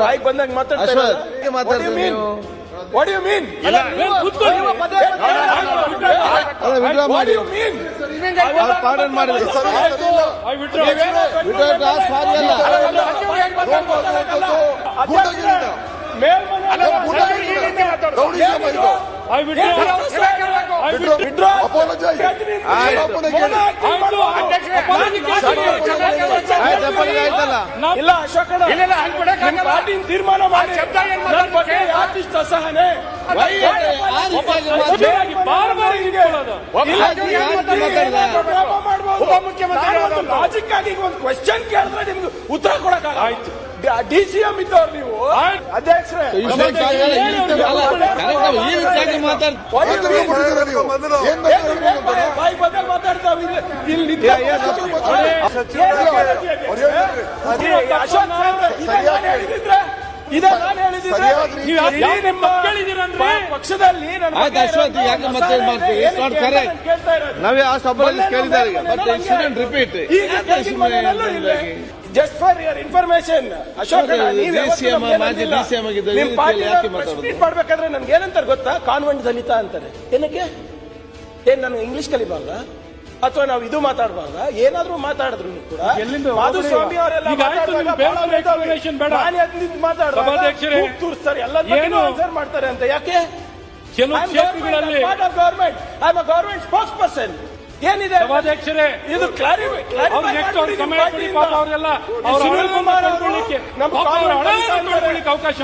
ಬಾಯಿ ಬಂದಾಗ ಮಾತಾಡ್ತಾರೆ. What do you mean? Pardon ಮಾಡಿ ಇಲ್ಲ ಅಶೋಕಣ್ಣ, ಪಾರ್ಟಿ ತೀರ್ಮಾನ ಮಾಡಿ ಯಾಕಿಷ್ಟು ಅಸಹನೆ? ಲಾಜಿಕ್ ಆಗಿ ಒಂದು ಕ್ವೆಶ್ಚನ್ ಕೇಳಿದ್ರೆ ನಿಮ್ಗೆ ಉತ್ತರ ಕೊಡಕ್ಕಾಗ. ಆಯ್ತು, DCM ಇದ್ದವ್ರು ನೀವು ಅಧ್ಯಕ್ಷರೇ, ಬಾಯಿ ಬಂದಾಗ ಮಾತಾಡ್ತಾವೆ ಇಲ್ಲಿ. ಅಶೋಕ್ ಹೇಳಿದ್ರೆ ಇದೇ ನಾನು ಹೇಳಿದ್ರೆ ಪಕ್ಷದಲ್ಲಿ ನಾವೇ ಆ ಸಭೆಯಲ್ಲಿ ಕೇಳಿದ್ದಾರೆ. Just for your information Ashok, ಮಾಡ್ಬೇಕಾದ್ರೆ ನನ್ಗೆ ಏನಂತಾರೆ ಗೊತ್ತಾ? ಕಾನ್ವೆಂಟ್ ದಲಿತ ಅಂತಾರೆ. ಏನಕ್ಕೆ? ಏನ್ ನಾನು ಇಂಗ್ಲಿಷ್ ಕಲಿಬಾರ್ದ ಅಥವಾ ನಾವು ಇದು ಮಾತಾಡಬಾರ್ದ? ಏನಾದ್ರೂ ಮಾತಾಡಿದ್ರು ಕೂಡ ಮಾಧುಸ್ವಾಮಿ ಅವರೆಲ್ಲ ತೋರಿಸ್ತಾರೆ, ಎಲ್ಲ ಆನ್ಸರ್ ಮಾಡ್ತಾರೆ ಅಂತ. ಯಾಕೆ? ಗವರ್ಮೆಂಟ್ ಸ್ಪೋಕ್ಸ್ ಪರ್ಸನ್ ಏನಿದೆ ಸಭಾಧ್ಯಕ್ಷರೇ, ಇದು ಅವಕಾಶ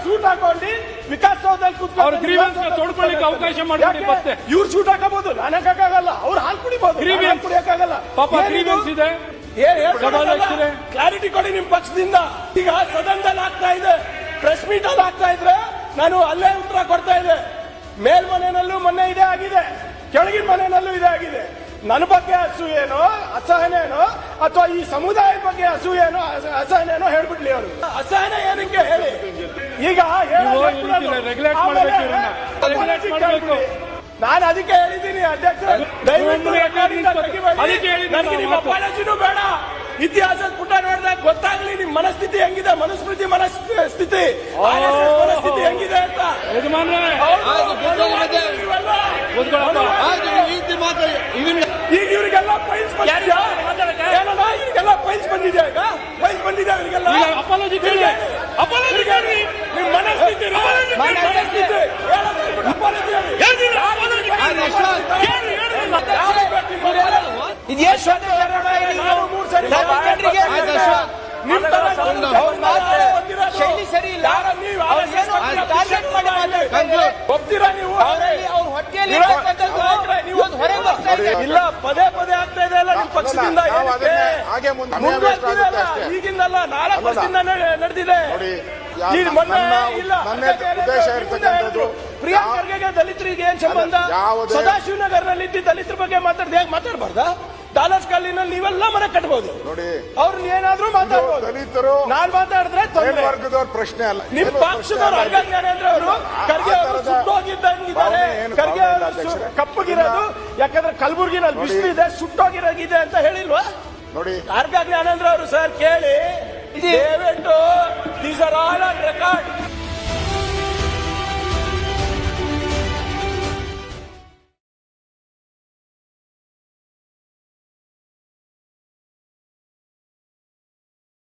ಸೂಟ್ ಹಾಕೊಂಡು ವಿಕಾಸ್ ಸೌಧದಲ್ಲಿ ತೋಡ್ಕೊಳ್ಳಿಕ್ಕೆ ಅವಕಾಶ ಮಾಡಿ. ಮತ್ತೆ ಇವ್ರು ಸೂಟ್ ಹಾಕಬಹುದು, ನಾನು ಹಾಕಕ್ಕಾಗಲ್ಲ. ಅವ್ರು ಹಾಲು ಕುಡಿಬಹುದು, ಕುಡಿಯಕ್ಕಾಗಲ್ಲ. ಪಾಪ ಗ್ರೀವೆನ್ಸ್ ಇದೆ. ಸಭಾಧ್ಯಕ್ಷರೇ, ಕ್ಲಾರಿಟಿ ಕೊಡಿ ನಿಮ್ ಪಕ್ಷದಿಂದ. ಈಗ ಸದನದಲ್ಲಿ ಆಗ್ತಾ ಇದೆ, ಪ್ರೆಸ್ ಮೀಟ್ ಅಲ್ಲಿ ಆಗ್ತಾ ಇದ್ರೆ ನಾನು ಅಲ್ಲೇ ಉತ್ತರ ಕೊಡ್ತಾ ಇದ್ದೆ. ಮೇಲ್ಮನೆಯಲ್ಲೂ ಮೊನ್ನೆ ಇದೇ ಆಗಿದೆ, ಕೆಳಗಿನ ಮನೆಯಲ್ಲೂ ಇದೇ ಆಗಿದೆ. ನನ್ನ ಬಗ್ಗೆ ಅಸೂಯೇನೋ ಅಸಹನೇನೋ ಅಥವಾ ಈ ಸಮುದಾಯದ ಬಗ್ಗೆ ಅಸೂಯೇನೋ ಅಸಹನೇನೋ ಹೇಳ್ಬಿಡ್ಲಿ ಅವರು. ಅಸಹನೆ ಏನಕ್ಕೆ ಹೇಳಿ? ಈಗ ನಾನು ಅದಕ್ಕೆ ಹೇಳಿದ್ದೀನಿ ಅಧ್ಯಕ್ಷ, ದಯವಿಟ್ಟು ನನಗೆ ನಿಮ್ಮ ಅಪಾಲಜಿನೂ ಬೇಡ. ಇತಿಹಾಸದ ಪುಟ ನೋಡಿದಾಗ ಗೊತ್ತಾಗ್ಲಿ ನಿಮ್ ಮನಸ್ಥಿತಿ ಹೆಂಗಿದೆ, ಮನುಸ್ಮೃತಿ ಮನಸ್ಥಿತಿ ಮನಸ್ಥಿತಿ ಹೆಂಗಿದೆ ಅಂತ. ಈಗ ಇವರಿಗೆಲ್ಲ ಫೈಲ್ಸ್ ಬಂದಿದ್ಯಾ? ಇವರಿಗೆಲ್ಲ ಫೈಲ್ಸ್ ಬಂದಿದ್ಯಾ? ಈಗ ಫೈಲ್ಸ್ ಬಂದಿದ್ಯಾ ಇವರಿಗೆಲ್ಲ? ನಿಮ್ ಮನಸ್ಥಿತಿ ಶೈಲಿ ಸರಿ ಇಲ್ಲ. ಒಪ್ತೀರಾ ನೀವು? ಇಲ್ಲ, ಪದೇ ಪದೇ ಆಗ್ತಾ ಇದೆ ಅಲ್ಲ ನಿಮ್ ಪಕ್ಷದಿಂದ. ಈಗಿಂದಲ್ಲ, 4 ವರ್ಷದಿಂದ ನಡೆದಿದೆ. ಪ್ರಿಯಾಂಕ್ ಖರ್ಗೆಗೆ ದಲಿತರಿಗೆ ಏನ್ ಸಂಬಂಧ? ಸದಾಶಿವನಗರ್ನಲ್ಲಿ ಇದ್ದ ದಲಿತರ ಬಗ್ಗೆ ಮಾತಾಡ್ದೆ ಹೇಗೆ ಮಾತಾಡಬಾರ್ದ? ಡಾಲರ್ಸ್ ಕಾಲಿನಲ್ಲಿ ನೀವೆಲ್ಲ ಮನೆ ಕಟ್ಬಹುದು, ಅವ್ರನ್ನ ಏನಾದ್ರೂ ಮಾತಾಡ್ಬೋದು. ದಲಿತರು ನಾನ್ ಮಾತಾಡಿದ್ರೆ ವರ್ಗದವ್ರ ಪ್ರಶ್ನೆ ಅಲ್ಲ. ನಿಮ್ ಪಕ್ಷದವ್ರು ಅರ್ಗ ಜ್ಞಾನೇಂದ್ರ ಅವರು ಖರ್ಗೆ ಅವರು ಸುಟ್ಟೋಗಿದ್ದಾರೆ. ಖರ್ಗೆ ಅವರು ಕಪ್ಪಗಿರೋದು ಯಾಕಂದ್ರೆ ಕಲಬುರ್ಗಿನಲ್ಲಿ ಬಿಸಿಲಿದೆ, ಸುಟ್ಟೋಗಿರೋಗಿದೆ ಅಂತ ಹೇಳಿಲ್ವಾ ನೋಡಿ ಅರ್ಗ ಜ್ಞಾನೇಂದ್ರ ಅವರು? ಸರ್ ಕೇಳಿ, ದಯವಿಟ್ಟು these are all on record.